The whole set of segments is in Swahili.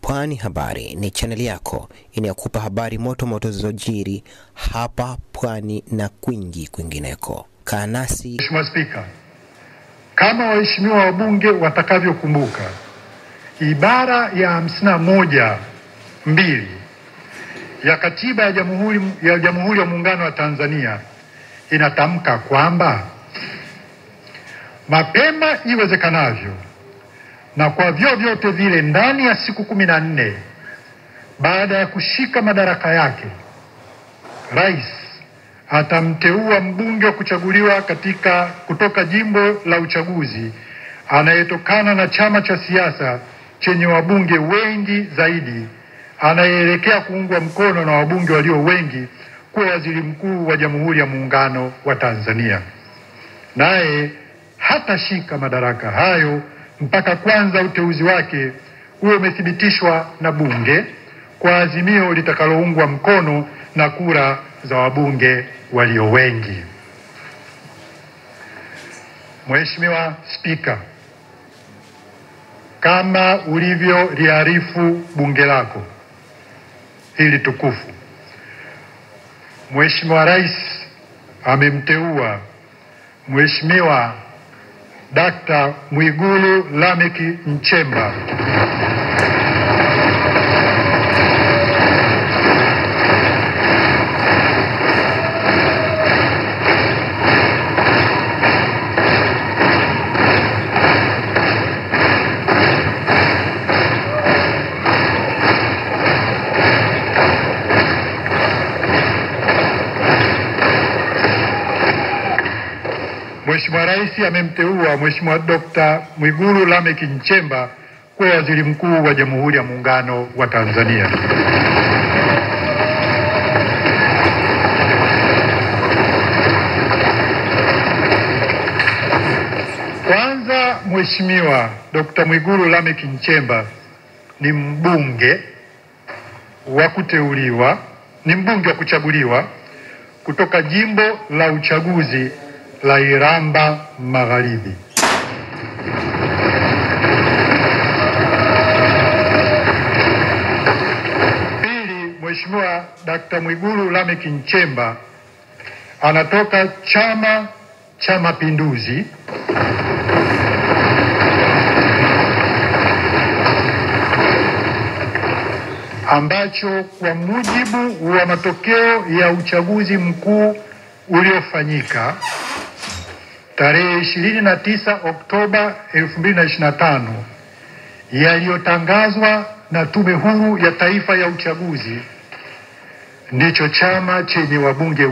Pwani Habari ni channel yako inayokupa habari moto moto zilizojiri hapa Pwani na kwingineko. Kaa nasi. Mheshimiwa Spika, kama waheshimiwa wabunge watakavyokumbuka, ibara ya 51(2) ya Katiba ya Jamhuri ya Muungano wa Tanzania inatamka kwamba mapema iwezekanavyo na kwa vyovyote vile ndani ya siku 14 baada ya kushika madaraka yake, Rais atamteua mbunge wa kuchaguliwa kutoka jimbo la uchaguzi anayetokana na chama cha siasa chenye wabunge wengi zaidi, anayeelekea kuungwa mkono na wabunge walio wengi, kuwa waziri mkuu wa Jamhuri ya Muungano wa Tanzania. Naye hatashika madaraka hayo mpaka kwanza uteuzi wake uwe umethibitishwa na bunge kwa azimio litakaloungwa mkono na kura za wabunge walio wengi. Mheshimiwa Spika, kama ulivyoliarifu bunge lako hili tukufu, Mheshimiwa Rais amemteua Mheshimiwa Dr. Mwigulu Lameck Nchemba Mheshimiwa Rais amemteua Mheshimiwa Dr. Mwigulu Lameck Nchemba kuwa waziri mkuu wa Jamhuri ya Muungano wa Tanzania. Kwanza, Mheshimiwa Dr. Mwigulu Lameck Nchemba ni mbunge wa kuchaguliwa kutoka jimbo la uchaguzi la Iramba Magharibi. Pili, Mheshimiwa Dr. Mwigulu Lameck Nchemba anatoka Chama cha Mapinduzi ambacho kwa mujibu wa matokeo ya uchaguzi mkuu uliofanyika tarehe 29 Oktoba 2025 yaliyotangazwa na Tume Huru ya Taifa ya Uchaguzi, ndicho chama chenye wabunge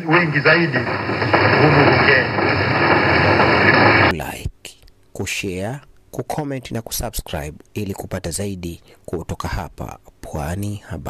wengi zaidi humu bungeni. Like, kushare, kucomment na kusubscribe ili kupata zaidi kutoka hapa Pwani Habari.